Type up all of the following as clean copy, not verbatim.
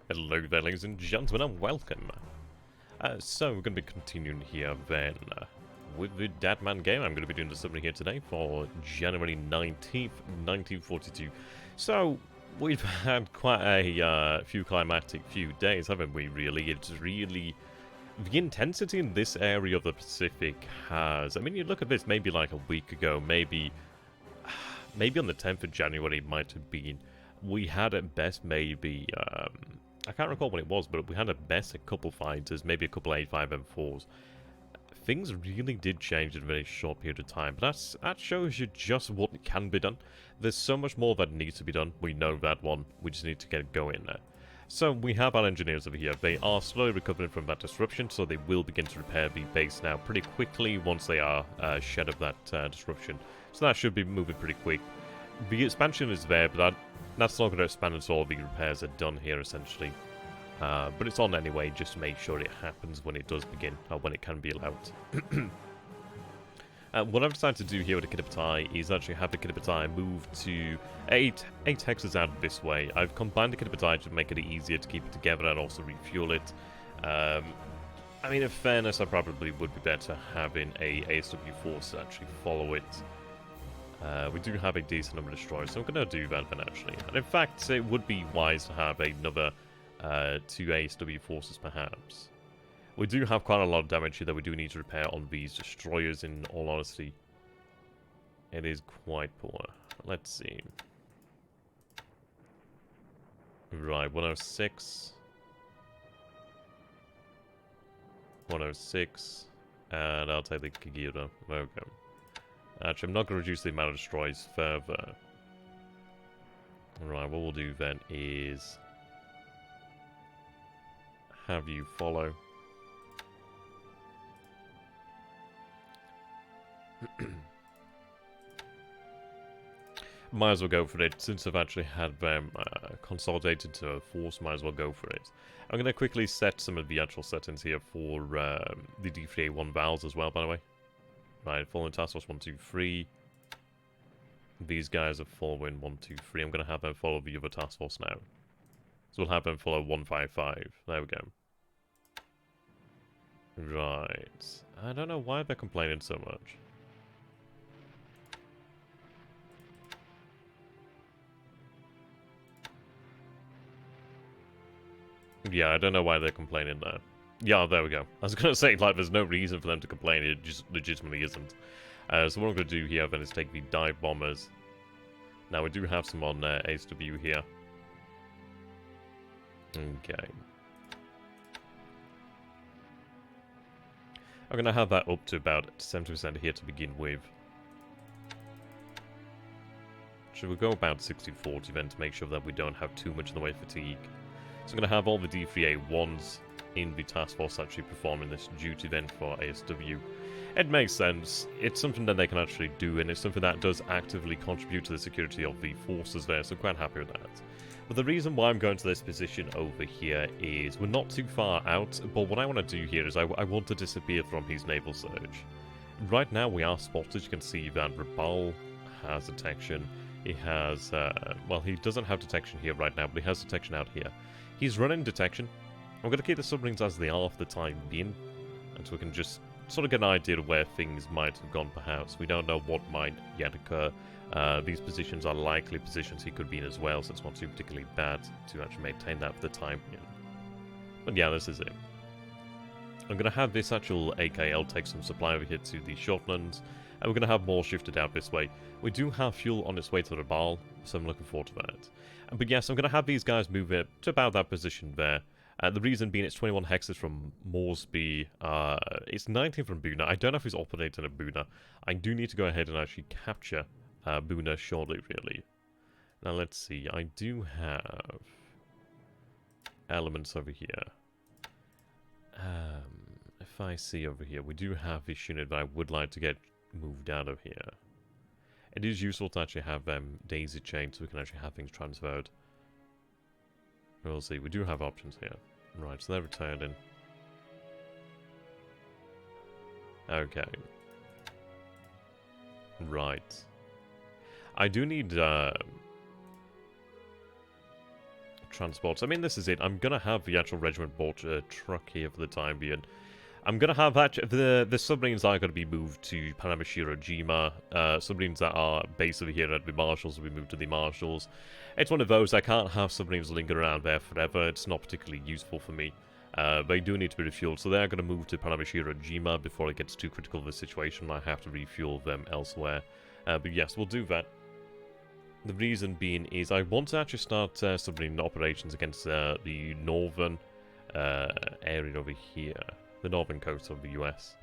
Hello there, ladies and gentlemen, and welcome. So, we're going to be continuing here then with the Deadman game. I'm going to be doing the summary here today for January 19th, 1942. So, we've had quite a few climactic few days, haven't we, really? It's really... The intensity in this area of the Pacific has... I mean, you look at this maybe like a week ago, maybe on the 10th of January it might have been. We had at best maybe... I can't recall what it was, but we had at best a couple fighters, maybe a couple A5 M4s. Things really did change in a very short period of time, but that shows you just what can be done. There's so much more that needs to be done. We know that one. We just need to get going there. So we have our engineers over here. They are slowly recovering from that disruption, so they will begin to repair the base now pretty quickly once they are shed of that disruption. So that should be moving pretty quick. The expansion is there, but that's not going to expand until all the repairs are done here, essentially. But it's on anyway, just to make sure it happens when it does begin, or when it can be allowed. What I've decided to do here with the Kiddipatai is actually have the Kiddipatai move to 8 hexes out this way. I've combined the Kiddipatai to make it easier to keep it together and also refuel it. I mean, in fairness, I probably would be better having a ASW force actually follow it. We do have a decent number of destroyers, so I'm going to do that then, actually. And in fact, it would be wise to have another 2 ASW forces, perhaps. We do have quite a lot of damage here that we do need to repair on these destroyers, in all honesty. It is quite poor. Let's see. Right, 106. 106. And I'll take the Kagura. Okay. Actually, I'm not going to reduce the amount of destroyers further. Right, what we'll do then is have you follow. Might as well go for it, since I've actually had them consolidated to a force, might as well go for it. I'm going to quickly set some of the actual settings here for the D3A1 valves as well, by the way. Right, following task force 1, 2, 3. These guys are following 1, 2, 3. I'm going to have them follow the other task force now. So we'll have them follow 155. There we go. Right. I don't know why they're complaining so much. Yeah, I don't know why they're complaining there. Yeah, there we go. I was going to say, like, there's no reason for them to complain. It just legitimately isn't. So what I'm going to do here then is take the dive bombers. Now, we do have some on ASW here. Okay. I'm going to have that up to about 70% here to begin with. Should we go about 60-40 then to make sure that we don't have too much in the way of fatigue? So I'm going to have all the D3A1s in the task force actually performing this duty then for ASW. It makes sense. It's something that they can actually do, and it's something that does actively contribute to the security of the forces there, so I'm quite happy with that. But the reason why I'm going to this position over here is we're not too far out, but what I want to do here is I want to disappear from his naval surge. Right now we are spotted. You can see that Raphael has detection. He has, well, he doesn't have detection here right now, but he has detection out here. He's running detection. I'm going to keep the submarines as they are for the time being, and so we can just sort of get an idea of where things might have gone, perhaps. We don't know what might yet occur. These positions are likely positions he could be in as well, so it's not too particularly bad to actually maintain that for the time being. But yeah, this is it. I'm going to have this actual AKL take some supply over here to the Shortlands, and we're going to have more shifted out this way. We do have fuel on its way to the Naval, so I'm looking forward to that. But yes, I'm going to have these guys move it to about that position there. The reason being it's 21 hexes from Moresby, it's 19 from Buna. I don't know if he's operating at Buna. I do need to go ahead and actually capture Buna shortly, really. Now let's see, I do have elements over here. If I see over here, we do have this unit that I would like to get moved out of here. It is useful to actually have daisy chained so we can actually have things transferred. We'll see, we do have options here. Right, so they're retired in. Okay. Right. I do need transports. I mean, this is it. I'm going to have the actual regiment bought truck here for the time being. I'm going to have the submarines are going to be moved to Paradigm-blue. Submarines that are based over here at the Marshals will be moved to the Marshals. It's one of those, I can't have submarines linger around there forever. It's not particularly useful for me. They do need to be refueled, so they're going to move to Paradigm-blue before it gets too critical of the situation. I have to refuel them elsewhere. But yes, we'll do that. The reason being is I want to actually start submarine operations against the northern area over here. The northern coast of the US.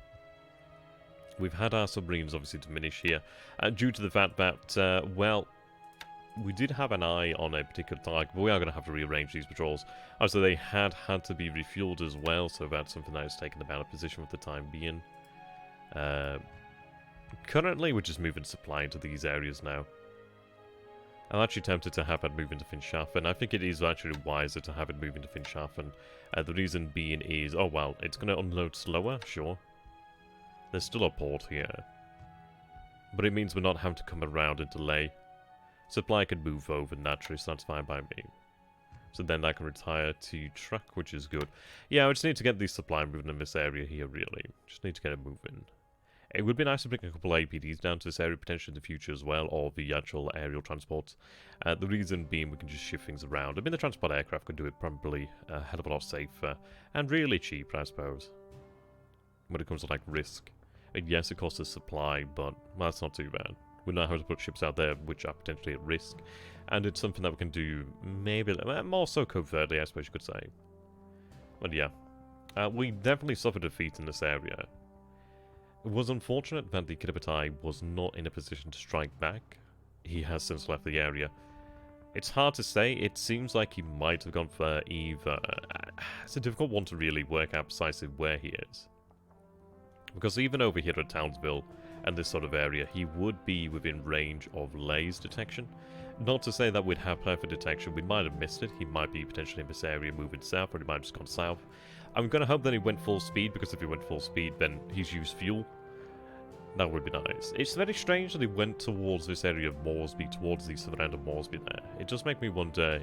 We've had our submarines obviously diminish here due to the fact that, well, we did have an eye on a particular target, but we are going to have to rearrange these patrols. Also, they had to be refueled as well, so that's something that is taking them out of position for the time being. Currently, we're just moving supply into these areas now. I'm actually tempted to have it move into Finschhafen. I think it is actually wiser to have it move into Finschhafen. The reason being is, oh well, it's going to unload slower, sure. There's still a port here. But it means we're not having to come around and delay. Supply can move over naturally, so that's fine by me. So then I can retire to truck, which is good. Yeah, I just need to get the supply moving in this area here, really. Just need to get it moving. It would be nice to bring a couple of APDs down to this area potentially in the future as well, or the actual aerial transports. The reason being we can just shift things around. I mean, the transport aircraft could do it probably a hell of a lot safer, and really cheaper, I suppose. When it comes to, like, risk. I mean, yes, it costs us supply, but well, that's not too bad. We know how to put ships out there which are potentially at risk, and it's something that we can do maybe more so covertly, I suppose you could say. But yeah, we definitely suffered defeat in this area. It was unfortunate that the Kiribatai was not in a position to strike back. He has since left the area. It's hard to say. It seems like he might have gone for either. It's a difficult one to really work out precisely where he is. Because even over here at Townsville and this sort of area, he would be within range of Lay's detection. Not to say that we'd have perfect detection. We might have missed it. He might be potentially in this area moving south, or he might have just gone south. I'm going to hope that he went full speed, because if he went full speed, then he's used fuel. That would be nice. It's very strange that he went towards this area of Moresby, towards the southern end of Moresby there. It does make me wonder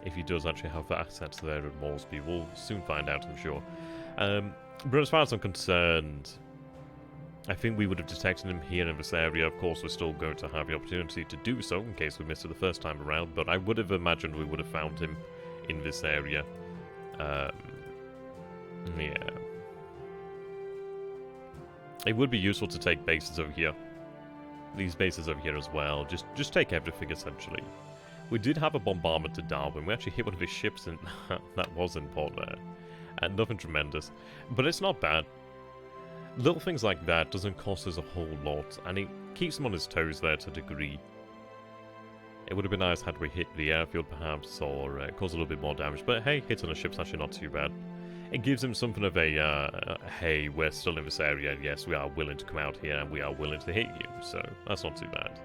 if he does actually have assets there at Moresby. We'll soon find out, I'm sure. But as far as I'm concerned, I think we would have detected him here in this area. Of course, we're still going to have the opportunity to do so in case we missed it the first time around, but I would have imagined we would have found him in this area. Yeah. It would be useful to take bases over here. These bases over here as well. Just take everything, essentially. We did have a bombardment to Darwin. We actually hit one of his ships, and that was in port there. And nothing tremendous. But it's not bad. Little things like that doesn't cost us a whole lot, and it keeps him on his toes there to a degree. It would have been nice had we hit the airfield, perhaps, or cause a little bit more damage. But hey, hitting a ship's actually not too bad. It gives him something of a, hey, we're still in this area, and yes, we are willing to come out here, and we are willing to hit you, so that's not too bad.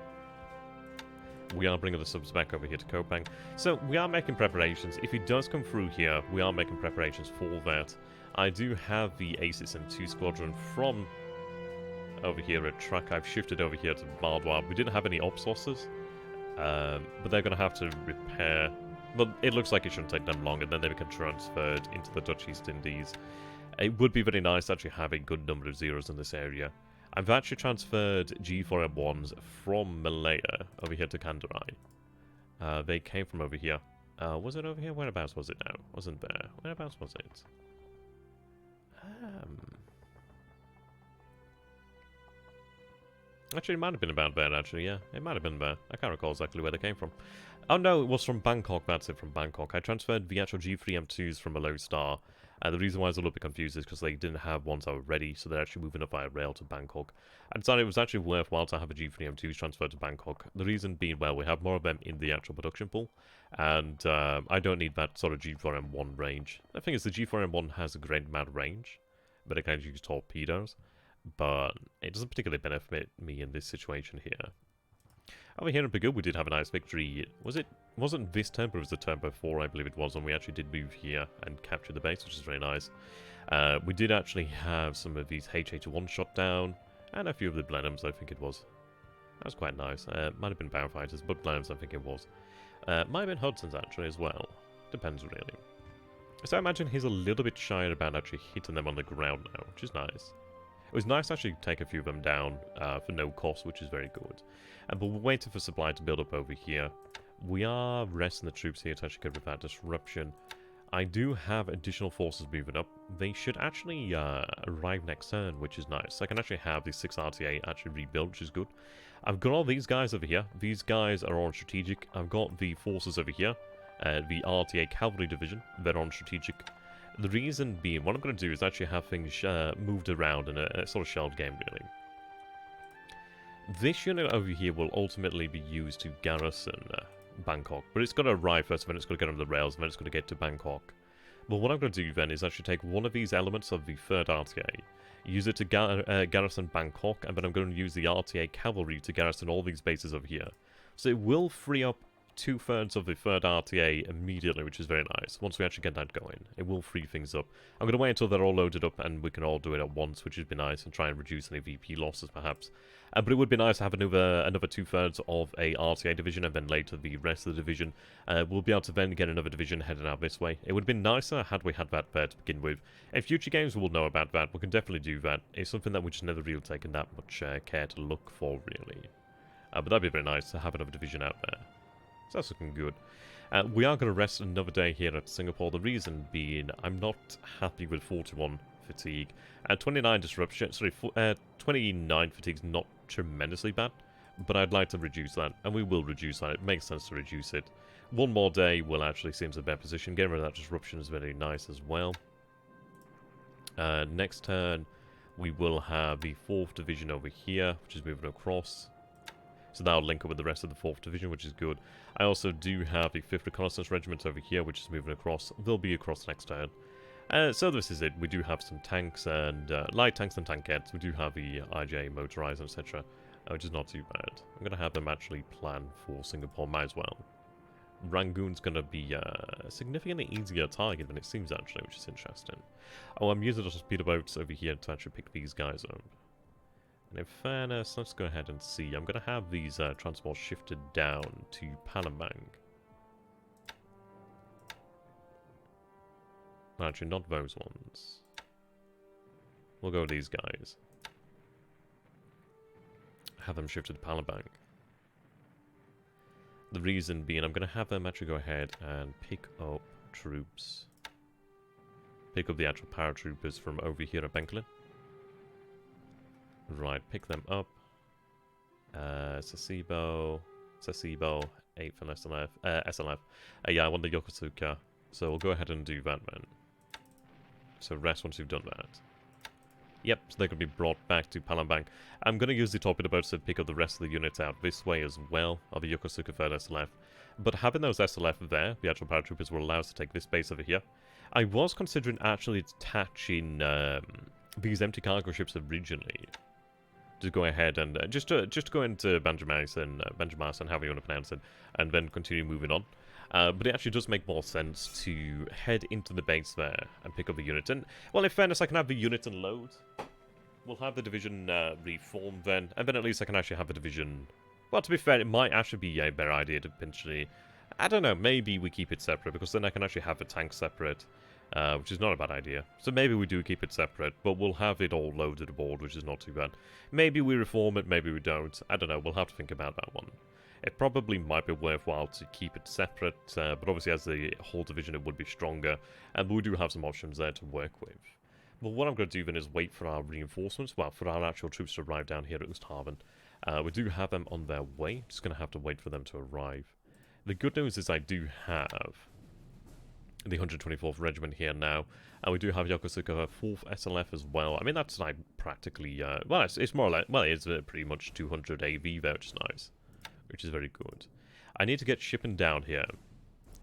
We are bringing the subs back over here to Kopang. So, we are making preparations. If he does come through here, we are making preparations for that. I do have the ACSM-2 squadron from over here at Truck. I've shifted over here to Bardwar. We didn't have any ops losses, but they're going to have to repair. But it looks like it shouldn't take them long, and then they become transferred into the Dutch East Indies. It would be very nice to actually have a good number of zeros in this area. I've actually transferred G4M1s from Malaya over here to Kandarai. They came from over here. Was it over here? Whereabouts was it now? Wasn't there? Whereabouts was it? Actually, it might have been about there, actually, yeah. It might have been there. I can't recall exactly where they came from. Oh, no, it was from Bangkok. That's it, from Bangkok. I transferred the actual G3M2s from Below Star. The reason why I was a little bit confused is because they didn't have ones that were ready, so they're actually moving up via rail to Bangkok. I decided it was actually worthwhile to have a G3M2s transferred to Bangkok. The reason being, well, we have more of them in the actual production pool, and I don't need that sort of G4M1 range. The thing is, the G4M1 has a great amount of range, but it can use torpedoes, but it doesn't particularly benefit me in this situation here. Over here in Pagoo, we did have a nice victory. Wasn't this turn, but it was the turn before, I believe it was, and we actually did move here and capture the base, which is very nice. We did actually have some of these H81 shot down, and a few of the Blenheims, I think it was. That was quite nice. Might have been Power Fighters, but Blenheims, I think it was. Might have been Hudson's, actually, as well. Depends, really. So I imagine he's a little bit shy about actually hitting them on the ground now, which is nice. It was nice to actually take a few of them down for no cost, which is very good. But we're waiting for supply to build up over here. We are resting the troops here to actually get rid of that disruption. I do have additional forces moving up. They should actually arrive next turn, which is nice. I can actually have the 6 RTA actually rebuilt, which is good. I've got all these guys over here. These guys are on strategic. I've got the forces over here. The RTA Cavalry Division, they're on strategic. The reason being, what I'm going to do is actually have things moved around in a sort of shelled game, really. This unit over here will ultimately be used to garrison Bangkok, but it's got to arrive first, then it's going to get on the rails, and then it's going to get to Bangkok. But what I'm going to do then is actually take one of these elements of the 3rd RTA, use it to garrison Bangkok, and then I'm going to use the RTA Cavalry to garrison all these bases over here. So it will free up 2/3 of the 3rd RTA immediately, which is very nice. Once we actually get that going, it will free things up. I'm going to wait until they're all loaded up and we can all do it at once, which would be nice, and try and reduce any VP losses perhaps. But it would be nice to have another 2/3 of a RTA division, and then later the rest of the division. We'll be able to then get another division heading out this way. It would have been nicer had we had that there to begin with. In future games we'll know about that. We can definitely do that. It's something that we just never really taken that much care to look for, really. But that'd be very nice to have another division out there. So that's looking good. We are going to rest another day here at Singapore. The reason being, I'm not happy with 41 fatigue. 29 disruption. Sorry, 29 fatigue is not tremendously bad, but I'd like to reduce that, and we will reduce that. It makes sense to reduce it. One more day will actually seem a better position. Getting rid of that disruption is very nice as well. Next turn, we will have the 4th Division over here, which is moving across. So that'll link up with the rest of the 4th Division, which is good. I also do have the 5th Reconnaissance Regiment over here, which is moving across. They'll be across next turn. So this is it. We do have some tanks and light tanks and tankettes. We do have the IJ motorized, etc., which is not too bad. I'm going to have them actually plan for Singapore, might as well. Rangoon's going to be a significantly easier target than it seems, actually, which is interesting. Oh, I'm using the speeder boats over here to actually pick these guys up. And in fairness, let's go ahead and see. I'm going to have these transports shifted down to Palembang. Actually, not those ones. We'll go with these guys. Have them shifted to Palembang. The reason being, I'm going to have them actually go ahead and pick up troops. Pick up the actual paratroopers from over here at Benklin. Right, pick them up. Sasebo, 8th and SLF. Yeah, I want the Yokosuka. So we'll go ahead and do that, man. So rest once you've done that. Yep, so they're going to be brought back to Palembang. I'm going to use the torpedo boats to pick up the rest of the units out this way as well, of the Yokosuka 3rd SLF. But having those SLF there, the actual paratroopers, will allow us to take this base over here. I was considering actually attaching these empty cargo ships originally. To go ahead and just to go into Banjarmasin and however you want to pronounce it, and then continue moving on. But it actually does make more sense to head into the base there and pick up the unit. And, well, in fairness, I can have the unit unload. We'll have the division reform then, and then at least I can actually have the division... Well, to be fair, it might actually be a better idea to potentially... I don't know, maybe we keep it separate, because then I can actually have the tank separate, which is not a bad idea. So maybe we do keep it separate, but we'll have it all loaded aboard, which is not too bad. Maybe we reform it, maybe we don't. I don't know, we'll have to think about that one. It probably might be worthwhile to keep it separate, but obviously as the whole division it would be stronger, but we do have some options there to work with. But what I'm going to do then is wait for our reinforcements, well, for our actual troops to arrive down here at Oosthaven. We do have them on their way, just going to have to wait for them to arrive. The good news is I do have the 124th Regiment here now, and we do have Yokosuka 4th SLF as well. I mean, that's like practically, well, it's more or less, well, it's pretty much 200 AV there, which is nice, which is very good. I need to get shipping down here.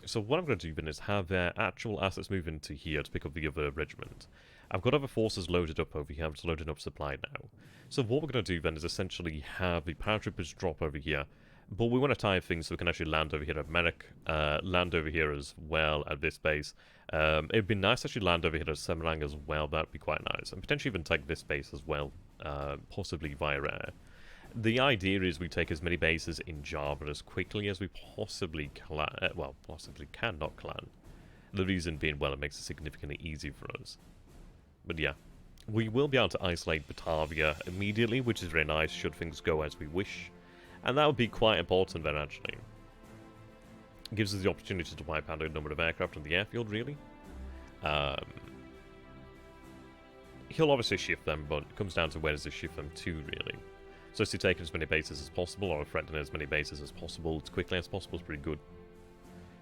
So what I'm going to do then is have their actual assets move into here to pick up the other regiment. I've got other forces loaded up over here. I'm just loading up supply now. So what we're going to do then is essentially have the paratroopers drop over here. But we want to tie things so we can actually land over here at Merrick, land over here as well at this base. It'd be nice to actually land over here at Semarang as well. That'd be quite nice. And potentially even take this base as well, possibly via air. The idea is we take as many bases in Java as quickly as we possibly can, not clan. The reason being, well, it makes it significantly easier for us. But yeah, we will be able to isolate Batavia immediately, which is very nice should things go as we wish. And that would be quite important then, actually. It gives us the opportunity to wipe out a number of aircraft on the airfield, really. He'll obviously shift them, but it comes down to where does he shift them to, really. So is he taking as many bases as possible, or threatening as many bases as possible, as quickly as possible is pretty good.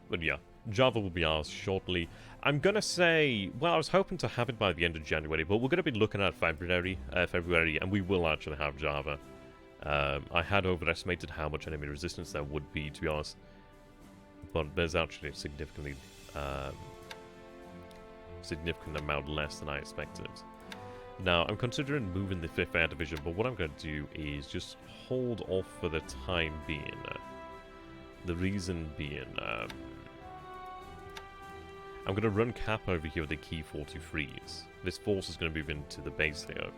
But yeah, Java will be ours shortly. I'm gonna say, well, I was hoping to have it by the end of January, but we're gonna be looking at February, and we will actually have Java. I had overestimated how much enemy resistance there would be, to be honest. But there's actually a significant amount less than I expected. Now, I'm considering moving the 5th Air Division, but what I'm going to do is just hold off for the time being. The reason being, I'm going to run Cap over here with the Key 43s. This force is going to move into the base here.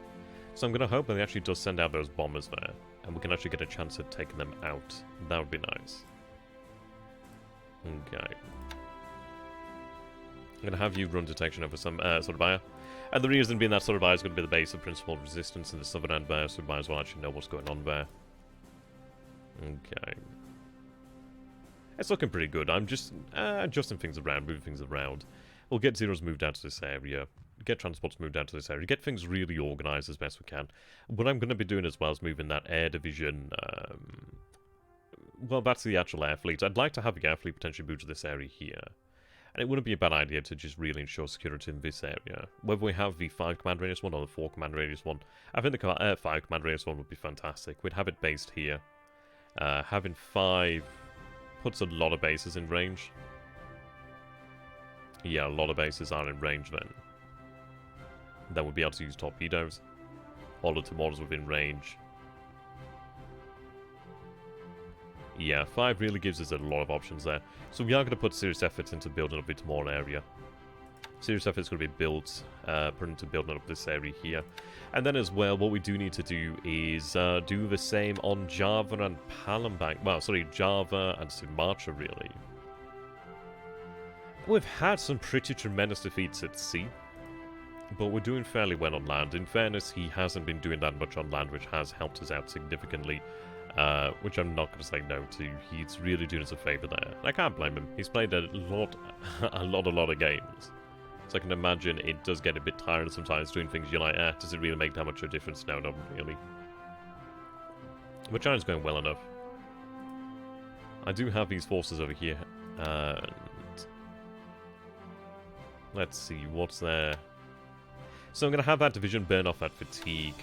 So I'm going to hope that he actually does send out those bombers there, and we can actually get a chance at taking them out. That would be nice. Okay. I'm going to have you run detection over some sort of buyer. And the reason being that sort of buyer is going to be the base of principal resistance in the southern end there, so we might as well actually know what's going on there. Okay. It's looking pretty good. I'm just adjusting things around, moving things around. We'll get Zeros moved out to this area, get transports moved out to this area, get things really organised as best we can. What I'm going to be doing as well is moving that air division, well, that's the actual air fleet. I'd like to have the air fleet potentially move to this area here. And it wouldn't be a bad idea to just really ensure security in this area. Whether we have the 5 command radius one or the 4 command radius one, I think the 5 command radius one would be fantastic. We'd have it based here. Having 5 puts a lot of bases in range. Yeah, a lot of bases are in range then. Then we'd be able to use torpedoes. All the mortars within range. Yeah, 5 really gives us a lot of options there. So we are going to put serious efforts into building up a bit more area. Serious efforts going to be built, put into building up this area here. And then as well, what we do need to do is do the same on Java and Palembang. Well, sorry, Java and Sumatra, really. We've had some pretty tremendous defeats at sea, but we're doing fairly well on land. In fairness, he hasn't been doing that much on land, which has helped us out significantly. Which I'm not going to say no to. He's really doing us a favour there. I can't blame him. He's played a lot of games. So I can imagine it does get a bit tiring sometimes doing things you're like, does it really make that much of a difference? No, not really. But China's going well enough. I do have these forces over here. And let's see, what's there? So I'm going to have that division burn off that fatigue.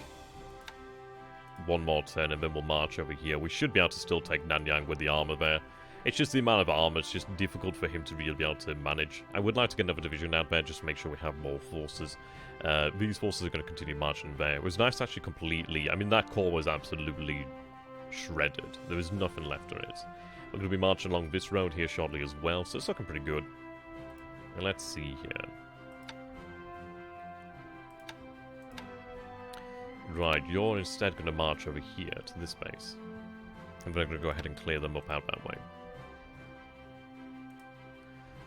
One more turn and then we'll march over here. We should be able to still take Nanyang with the armor there. It's just the amount of armor, it's just difficult for him to really be able to manage. I would like to get another division out there just to make sure we have more forces. These forces are going to continue marching there. It was nice to actually completely... I mean, that core was absolutely shredded. There was nothing left of it. We're going to be marching along this road here shortly as well, so it's looking pretty good. And let's see here. Right, you're instead going to march over here to this base. And we're going to go ahead and clear them up out that way.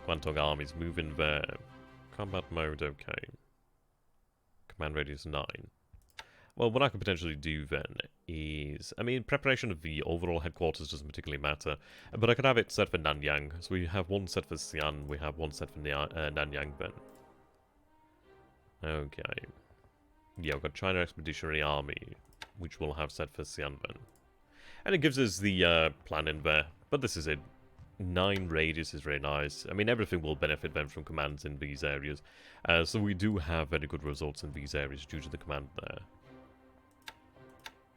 Guangdong armies moving there. Combat mode, okay. Command radius 9. Well, what I could potentially do then is... I mean, preparation of the overall headquarters doesn't particularly matter. But I could have it set for Nanyang. So we have one set for Xi'an, we have one set for Nanyang then. Okay. Yeah, we've got China Expeditionary Army, which we'll have set for Xi'anben. And it gives us the plan in there, but this is it. 9 radius is very nice. I mean, everything will benefit them from commands in these areas. So we do have very good results in these areas due to the command there.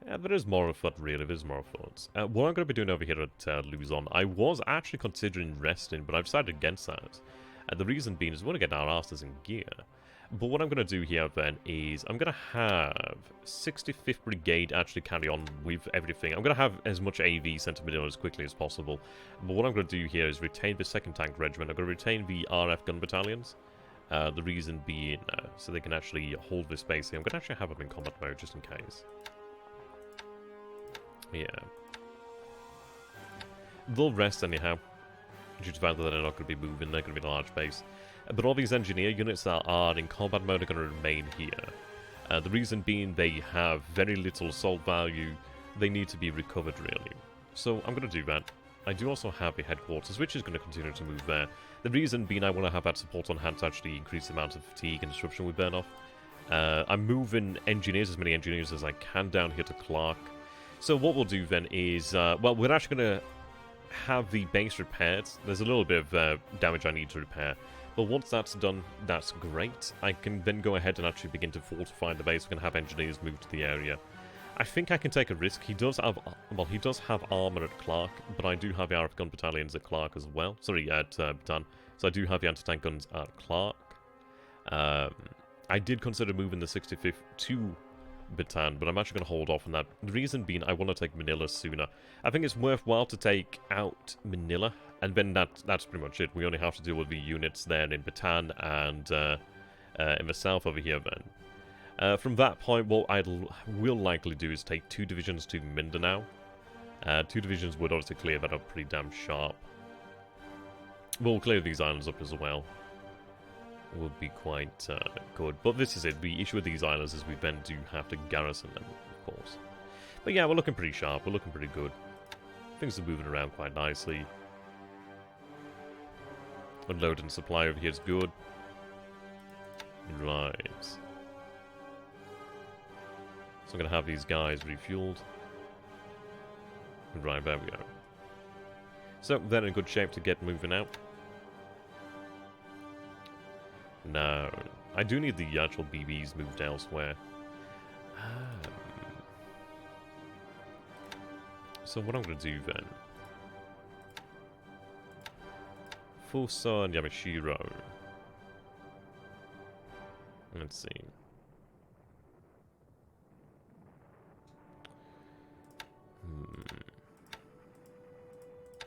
Yeah, there is more of that, really. There's more of thoughts. What I'm going to be doing over here at Luzon, I was actually considering resting, but I've decided against that. The reason being is we want to get our asses in gear. But what I'm going to do here then is I'm going to have 65th Brigade actually carry on with everything. I'm going to have as much AV sent to Manila as quickly as possible. But what I'm going to do here is retain the 2nd Tank Regiment. I'm going to retain the RF gun battalions. The reason being so they can actually hold this base here. I'm going to actually have them in combat mode just in case. Yeah. They'll rest anyhow. due to the fact that they're not going to be moving, they're going to be a large base. But all these engineer units that are in combat mode are going to remain here. The reason being they have very little assault value, they need to be recovered really. So I'm going to do that. I do also have a headquarters, which is going to continue to move there. The reason being I want to have that support on hand to actually increase the amount of fatigue and disruption we burn off. I'm moving engineers, as many engineers as I can, down here to Clarke. So what we'll do then is, well, we're actually going to have the base repaired. There's a little bit of damage I need to repair. But once that's done, that's great. I can then go ahead and actually begin to fortify the base. We can have engineers move to the area. I think I can take a risk. He does have, well, he does have armor at Clarke, but I do have the RF gun battalions at Clarke as well. Sorry, at Bataan. So I do have the anti-tank guns at Clarke. I did consider moving the 65th to Bataan, but I'm actually going to hold off on that. The reason being, I want to take Manila sooner. I think it's worthwhile to take out Manila, and then that's pretty much it. We only have to deal with the units there in Bataan and in the south over here then. From that point, what I will likely do is take 2 divisions to Mindanao. 2 divisions would obviously clear that up pretty damn sharp. We'll clear these islands up as well. Would be quite good. But this is it. The issue with these islands is we then do have to garrison them, of course. But yeah, we're looking pretty sharp. We're looking pretty good. Things are moving around quite nicely. Unload and supply over here is good. Right. So I'm going to have these guys refueled. Right, there we go. So they're in good shape to get moving out. No, I do need the actual BBs moved elsewhere. So what I'm going to do then... Fuso and Yamashiro. Let's see.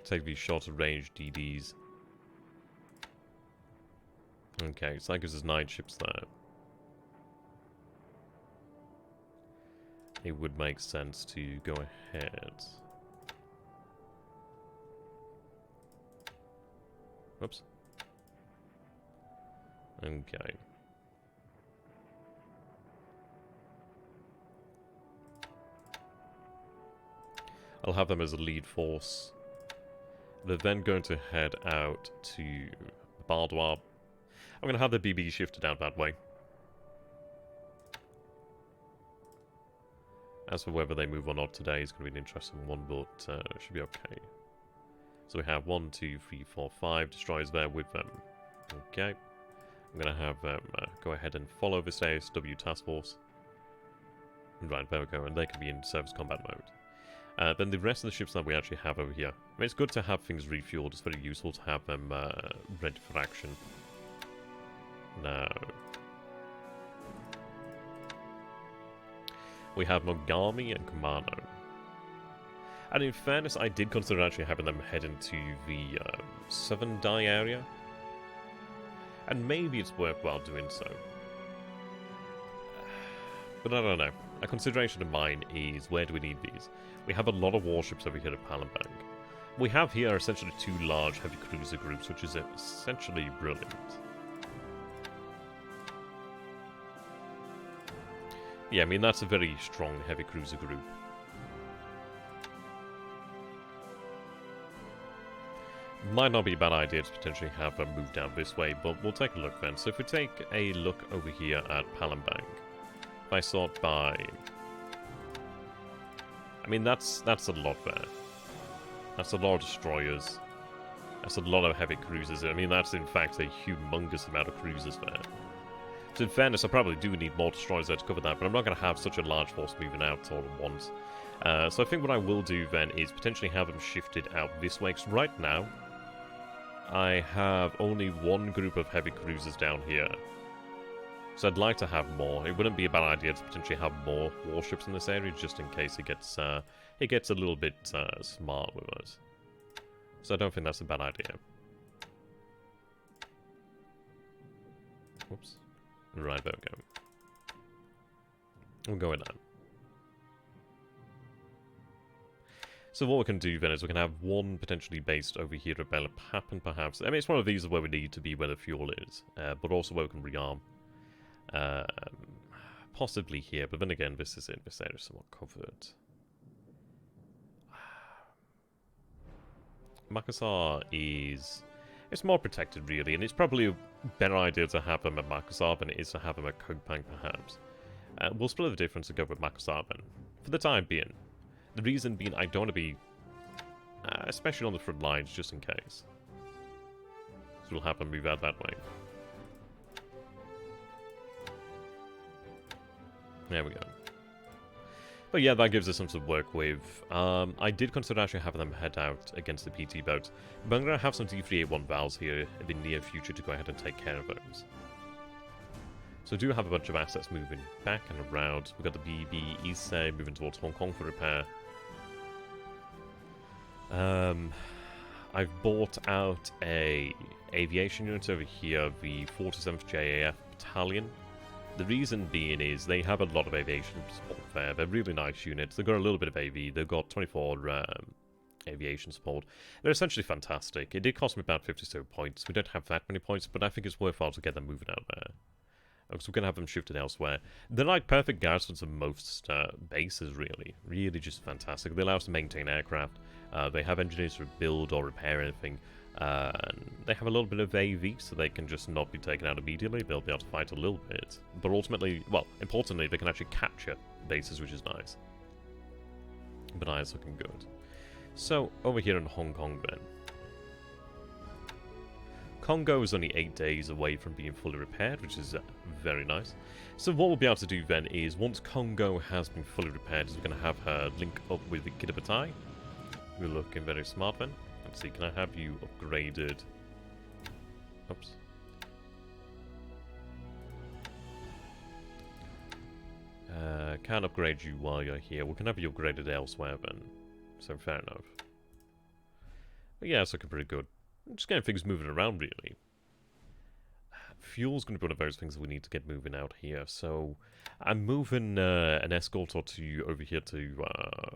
Take these shorter range DDs. Okay, so that gives us 9 ships there. It would make sense to go ahead. Whoops. Okay. I'll have them as a lead force. They're then going to head out to Bardwar. I'm going to have the BB shifted out that way. As for whether they move or not today is going to be an interesting one, but it should be okay. So we have 1, 2, 3, 4, 5 destroyers there with them. Okay. I'm going to have them go ahead and follow this ASW task force. Right, there we go, and they can be in service combat mode. Then the rest of the ships that we actually have over here. I mean, it's good to have things refueled. It's very useful to have them ready for action. Now, we have Mogami and Kumano. And in fairness, I did consider actually having them head into the Southern Dai area. And maybe it's worthwhile doing so. But I don't know. A consideration of mine is, where do we need these? We have a lot of warships over here at Palembang. We have here essentially 2 large heavy cruiser groups, which is essentially brilliant. Yeah, I mean, that's a very strong heavy cruiser group. Might not be a bad idea to potentially have them move down this way, but we'll take a look then. So if we take a look over here at Palembang, if I sort by... I mean, that's a lot there. That's a lot of destroyers. That's a lot of heavy cruisers. I mean, that's in fact a humongous amount of cruisers there. So in fairness, I probably do need more destroyers there to cover that, but I'm not going to have such a large force moving out all at once. So I think what I will do then is potentially have them shifted out this way, because right now, I have only 1 group of heavy cruisers down here. So I'd like to have more. It wouldn't be a bad idea to potentially have more warships in this area, just in case it gets a little bit smart with us. So I don't think that's a bad idea. Whoops. Right, there we go. We'll go with that. So what we can do then is we can have one potentially based over here at BLeAcHACiD, perhaps. I mean, it's one of these where we need to be where the fuel is, but also where we can rearm. Possibly here, but then again, this is it. This area is somewhat covered. Makassar is... It's more protected, really, and it's probably a better idea to have them at Makassar than it is to have them at Kokpang, perhaps. We'll split the difference and go with Makassar then, for the time being. The reason being, I don't want to be, especially on the front lines, just in case. So we'll have them move out that way. There we go. But yeah, that gives us something to work with. I did consider actually having them head out against the PT boat, but I'm going to have some D381 valves here in the near future to go ahead and take care of those. So I do have a bunch of assets moving back and around. We've got the BLeAcHACiD moving towards Hong Kong for repair. I've bought out a aviation unit over here, the 47th JAF Battalion. The reason being is they have a lot of aviation support there. They're really nice units. They've got a little bit of AV. They've got 24 aviation support. They're essentially fantastic. It did cost me about 50 points. We don't have that many points, but I think it's worthwhile to get them moving out there. Because we're going to have them shifted elsewhere. They're like perfect garrisons of most bases, really. Really just fantastic. They allow us to maintain aircraft. They have engineers to build or repair anything. And they have a little bit of AV, so they can just not be taken out immediately. They'll be able to fight a little bit. But ultimately, well, importantly, they can actually capture bases, which is nice. But it's looking good. So, over here in Hong Kong, then. Congo is only 8 days away from being fully repaired, which is very nice. So what we'll be able to do then is, once Congo has been fully repaired, is we're going to have her link up with the Kiribati. We're looking very smart then. Let's see, can I have you upgraded? Oops. Can't upgrade you while you're here. We can have you upgraded elsewhere then. So fair enough. But yeah, it's looking pretty good. I'm just getting things moving around, really. Fuel's going to be one of those things that we need to get moving out here. So I'm moving an escort or two over here to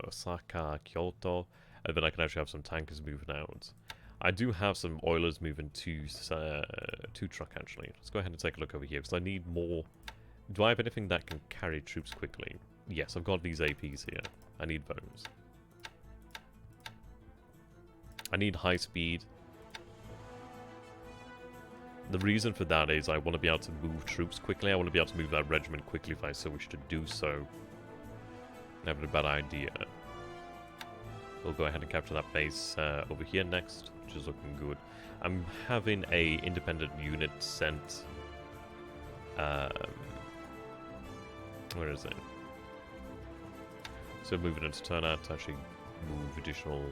Osaka, Kyoto. And then I can actually have some tankers moving out. I do have some oilers moving to truck, actually. Let's go ahead and take a look over here, because I need more... Do I have anything that can carry troops quickly? Yes, I've got these APs here. I need those. I need high speed. The reason for that is I want to be able to move troops quickly. I want to be able to move that regiment quickly if I so wish to do so. Never a bad idea. We'll go ahead and capture that base over here next, which is looking good. I'm having a independent unit sent. Where is it? So moving into Ternate to actually move additional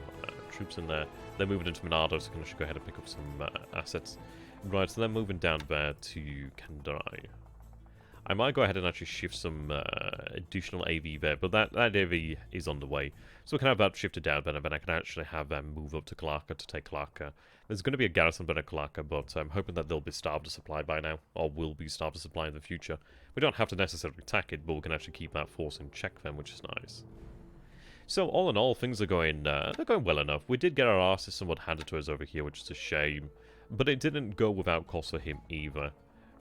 troops in there. They're moving into Manado, so I can actually go ahead and pick up some assets. Right, so they're moving down there to Kandarai. I might go ahead and actually shift some additional AV there, but that AV is on the way. So we can have that shifted down then, and then I can actually have them move up to Clarke to take Clarke. There's going to be a garrison there at Clarke, but I'm hoping that they'll be starved of supply by now, or will be starved of supply in the future. We don't have to necessarily attack it, but we can actually keep that force in check then, which is nice. So all in all, things are going, they're going well enough. We did get our asses somewhat handed to us over here, which is a shame, but it didn't go without cost for him either.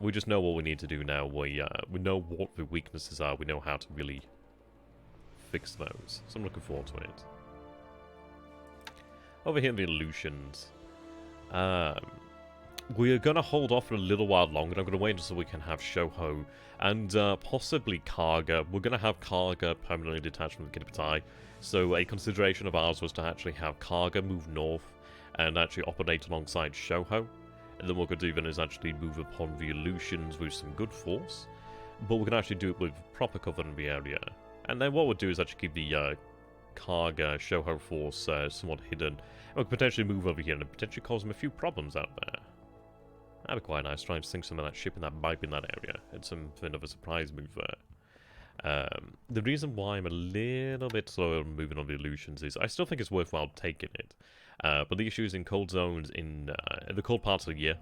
We just know what we need to do now. We know what the weaknesses are. We know how to really fix those. So I'm looking forward to it. Over here in the Aleutians. We're going to hold off for a little while longer. I'm going to wait until we can have Shoho and possibly Karga. We're going to have Karga permanently detached from the Kiribati. So a consideration of ours was to actually have Karga move north and actually operate alongside Shoho. And then what we're going to do then is actually move upon the Aleutians with some good force. But we can actually do it with proper cover in the area. And then what we'll do is actually keep the Karga Shoho force somewhat hidden. And we can potentially move over here and potentially cause them a few problems out there. That'd be quite nice, trying to sink some of that ship in that might be in that area. It's something of a surprise move there. The reason why I'm a little bit slower moving on the Aleutians is I still think it's worthwhile taking it. But the issue is in cold zones in the cold parts of the year.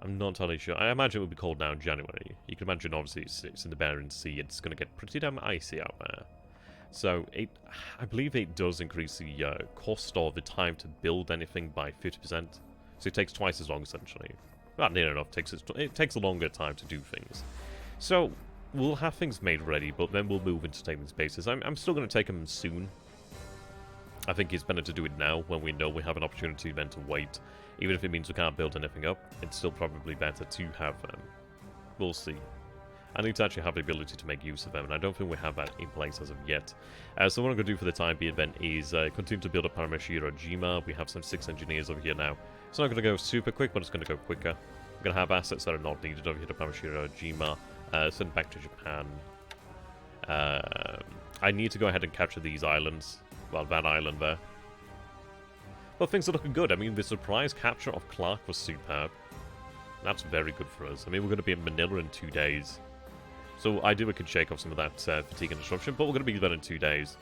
I'm not entirely sure. I imagine it will be cold now in January. You can imagine, obviously, it's in the Barents Sea. It's going to get pretty damn icy out there. So I believe it does increase the cost or the time to build anything by 50%. So it takes twice as long, essentially. Not near enough. It takes a longer time to do things. So we'll have things made ready, but then we'll move into taking these bases. I'm still going to take them soon. I think it's better to do it now when we know we have an opportunity then to wait. Even if it means we can't build anything up, it's still probably better to have them. We'll see. I need to actually have the ability to make use of them, and I don't think we have that in place as of yet. So what I'm going to do for the time being then is continue to build up paradigmblue. We have some 6 engineers over here now. It's not going to go super quick, but it's going to go quicker. We're going to have assets that are not needed over here to paradigmblue. Send back to Japan. I need to go ahead and capture these islands. Well, that island there. Well, things are looking good. I mean, the surprise capture of Clarke was superb. That's very good for us. I mean, we're going to be in Manila in 2 days. So ideally we could shake off some of that fatigue and disruption, but we're going to be there in 2 days.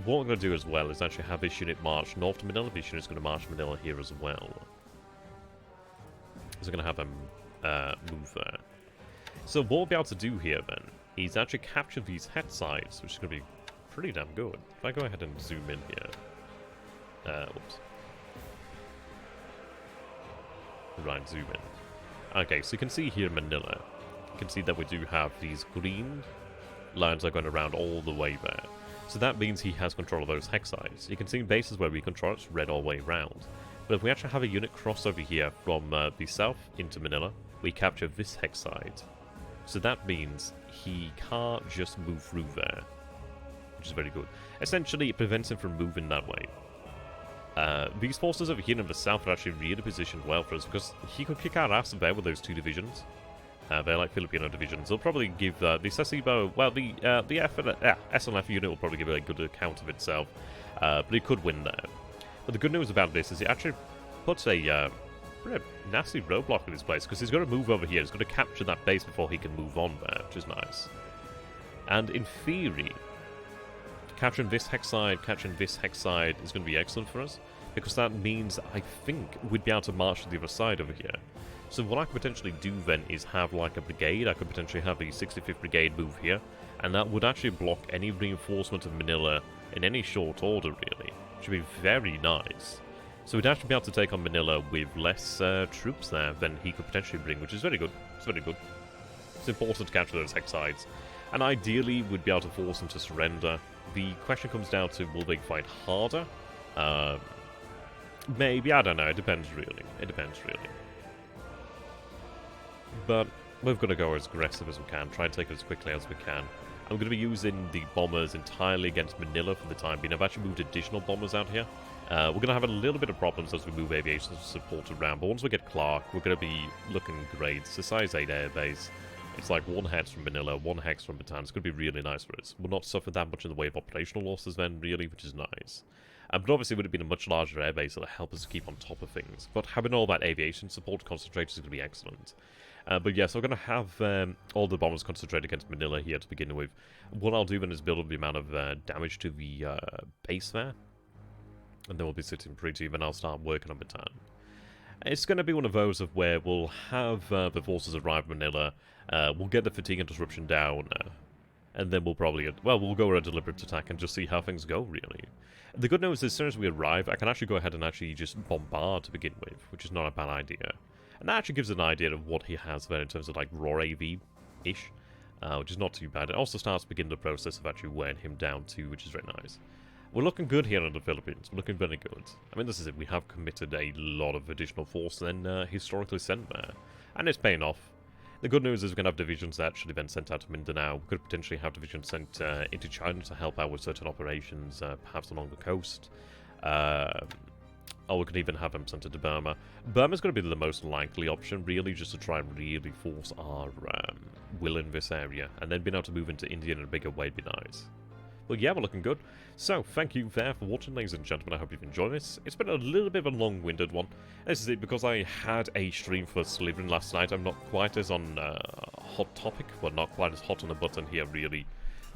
What we're going to do as well is actually have this unit march north to Manila. This unit's going to march Manila here as well. So we're going to have them move there. So what we'll be able to do here then is actually capture these head sides, which is going to be pretty damn good. If I go ahead and zoom in here. Whoops. Right, zoom in. Okay, so you can see here Manila. You can see that we do have these green lines that are going around all the way there. So that means he has control of those hex sides. You can see in bases where we control it's red all the way around. But if we actually have a unit cross over here from the south into Manila, we capture this hex side. So that means he can't just move through there, which is very good. Essentially, it prevents him from moving that way. These forces over here in the south are actually really positioned well for us because he could kick our ass there with those 2 divisions. They're like Filipino divisions. They'll probably give the Sasibo, well, the SLF unit will probably give a good account of itself, but he could win there. But the good news about this is it actually puts a pretty nasty roadblock in this place because he's going to move over here. He's going to capture that base before he can move on there, which is nice. And in theory, capturing this hex side is going to be excellent for us because that means I think we'd be able to march to the other side over here. So what I could potentially do then is have like a brigade. I could potentially have the 65th Brigade move here, and that would actually block any reinforcement of Manila in any short order, really. Which would be very nice. So we'd actually be able to take on Manila with less troops there than he could potentially bring, which is very good. It's very good. It's important to capture those hex sides. And ideally, we'd be able to force them to surrender. The question comes down to, will they fight harder? Maybe, I don't know. It depends, really. It depends, really. But we've got to go as aggressive as we can, try and take it as quickly as we can. I'm going to be using the bombers entirely against Manila for the time being. I've actually moved additional bombers out here. We're going to have a little bit of problems as we move aviation support around, but once we get Clarke, we're going to be looking great. It's a size 8 airbase. It's like 1 hex from Manila, 1 hex from Bataan. It's going to be really nice for us. We'll not suffer that much in the way of operational losses then, really, which is nice. But obviously it would have been a much larger airbase that'll help us keep on top of things. But having all that aviation support concentrated is going to be excellent. But yeah, so we're going to have all the bombers concentrated against Manila here to begin with. What I'll do then is build up the amount of damage to the base there. And then we'll be sitting pretty, then I'll start working on Bataan. It's going to be one of those of where we'll have the forces arrive in Manila, we'll get the fatigue and disruption down, and then we'll probably, we'll go on a deliberate attack and just see how things go, really. The good news is, as soon as we arrive, I can actually go ahead and actually just bombard to begin with, which is not a bad idea. And that actually gives an idea of what he has there in terms of, like, raw AV-ish, which is not too bad. It also starts to begin the process of actually wearing him down, too, which is very nice. We're looking good here in the Philippines. We're looking very good. I mean, this is it. We have committed a lot of additional force and then historically sent there. And it's paying off. The good news is we can have divisions that actually been sent out to Mindanao. We could potentially have divisions sent into China to help out with certain operations, perhaps along the coast. Or we could even have them sent to Burma. Burma's going to be the most likely option, really, just to try and really force our will in this area. And then being able to move into India in a bigger way would be nice. Well, yeah, we're looking good. So, thank you there for watching, ladies and gentlemen. I hope you've enjoyed this. It's been a little bit of a long-winded one. This is it because I had a stream for Slytherin last night. I'm not quite as on hot topic, well, not quite as hot on the button here, really.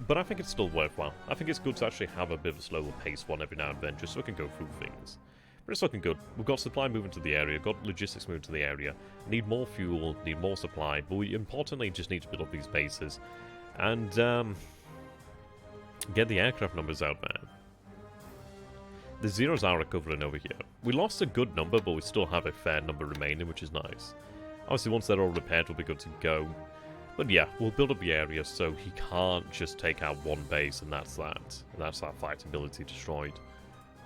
But I think it's still worthwhile. I think it's good to actually have a bit of a slower pace one every now and then, just so we can go through things. But it's looking good. We've got supply moving to the area, got logistics moving to the area. Need more fuel, need more supply, but we importantly just need to build up these bases. And, Get the aircraft numbers out there. The zeros are recovering over here. We lost a good number, but we still have a fair number remaining, which is nice. Obviously, once they're all repaired, we'll be good to go. But yeah, we'll build up the area so he can't just take out one base, and that's that. That's that fight ability destroyed.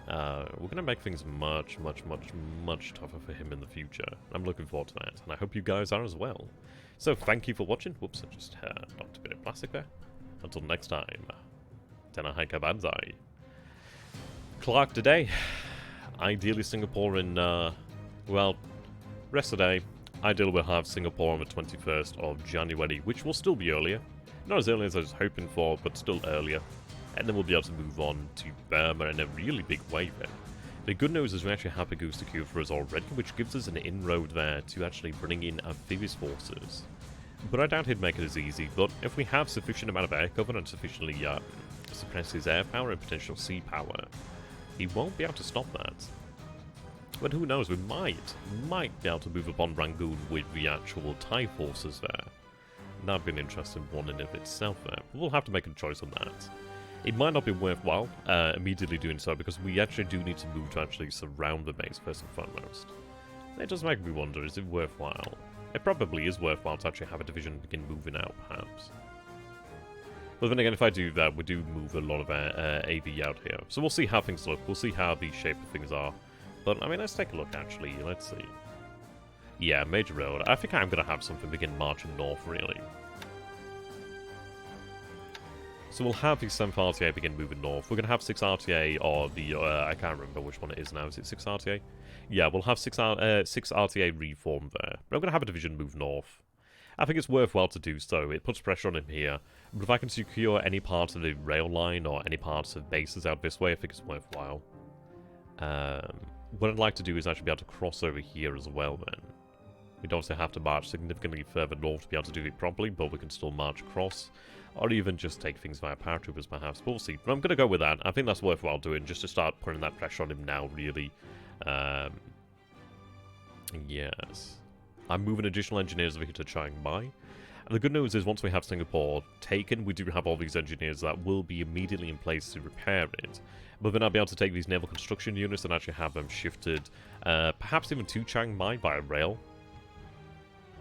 We're going to make things much, much, much, much tougher for him in the future. I'm looking forward to that, and I hope you guys are as well. So, thank you for watching. Whoops, I just knocked a bit of plastic there. Until next time, Tenahika Banzai. Clarke today. Ideally Singapore in, well, rest of the day. Ideally we'll have Singapore on the 21st of January, which will still be earlier. Not as early as I was hoping for, but still earlier. And then we'll be able to move on to Burma in a really big way then. The good news is we actually have a goose secured for us already, which gives us an inroad there to actually bring in amphibious forces. But I doubt he'd make it as easy, but if we have sufficient amount of air cover and sufficiently suppress his air power and potential sea power, he won't be able to stop that. But who knows, we might be able to move upon Rangoon with the actual Thai forces there. That'd be an interesting one in of itself there. But we'll have to make a choice on that. It might not be worthwhile immediately doing so, because we actually do need to move to actually surround the base first and foremost. It does make me wonder, is it worthwhile? It probably is worthwhile to actually have a division begin moving out, perhaps. But then again, if I do that, we do move a lot of AV out here. So we'll see how things look. We'll see how the shape of things are. But, I mean, let's take a look, actually. Let's see. Yeah, major road. I think I'm going to have something begin marching north, really. So we'll have the 7th RTA begin moving north. We're going to have 6 RTA or the... I can't remember which one it is now. Is it 6 RTA? Yeah, we'll have 6 RTA reform there. But I'm going to have a division move north. I think it's worthwhile to do so. It puts pressure on him here. But if I can secure any parts of the rail line or any parts of bases out this way, I think it's worthwhile. What I'd like to do is actually be able to cross over here as well then. We'd also have to march significantly further north to be able to do it properly, but we can still march across. Or even just take things via paratroopers perhaps, but we'll see. But I'm going to go with that. I think that's worthwhile doing, just to start putting that pressure on him now, really. Yes. I'm moving additional engineers over here to Chiang Mai. And the good news is once we have Singapore taken, we do have all these engineers that will be immediately in place to repair it. But then I'll be able to take these naval construction units and actually have them shifted, perhaps even to Chiang Mai by rail.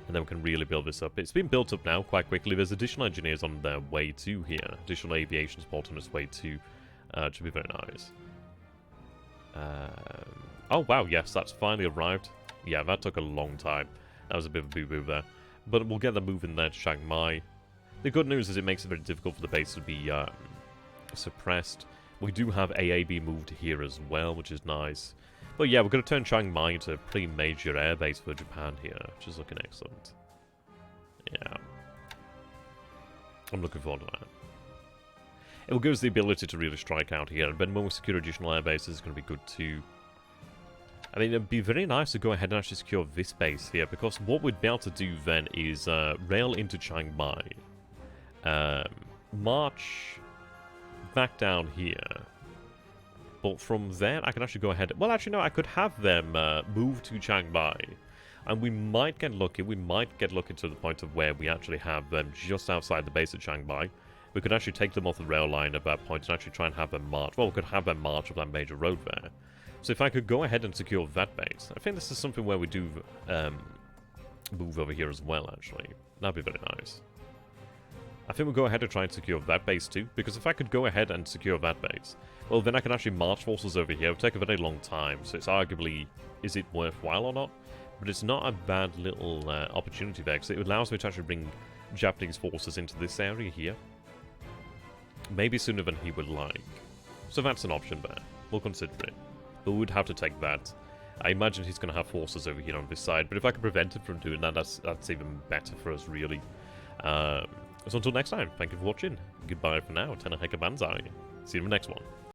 And then we can really build this up. It's been built up now quite quickly. There's additional engineers on their way to here. Additional aviation support on its way to. Should be very nice. Oh wow, yes, that's finally arrived. Yeah, that took a long time. That was a bit of a boo-boo there. But we'll get them moving there to Chiang Mai. The good news is it makes it very difficult for the base to be suppressed. We do have AAB moved here as well, which is nice. But yeah, we're going to turn Chiang Mai into a pretty major air base for Japan here, which is looking excellent. Yeah. I'm looking forward to that. It will give us the ability to really strike out here, and then when we secure additional air bases, it's going to be good too. I mean, it'd be very nice to go ahead and actually secure this base here, because what we'd be able to do then is rail into Chiang Mai, march back down here. But from there, I can actually go ahead... Well, actually, no, I could have them move to Chiang Mai. And we might get lucky. We might get lucky to the point of where we actually have them just outside the base of Chiang Mai. We could actually take them off the rail line at that point and actually try and have them march. Well, we could have them march up that major road there. So if I could go ahead and secure that base, I think this is something where we do move over here as well, actually. That'd be very nice. I think we'll go ahead and try and secure that base too, because if I could go ahead and secure that base, well, then I can actually march forces over here. It would take a very long time, so it's arguably, is it worthwhile or not? But it's not a bad little opportunity there, because it allows me to actually bring Japanese forces into this area here. Maybe sooner than he would like. So that's an option there. We'll consider it. But we would have to take that. I imagine he's going to have forces over here on this side, but if I could prevent him from doing that, that's even better for us, really. So until next time, thank you for watching. Goodbye for now. Tenahika Banzai. See you in the next one.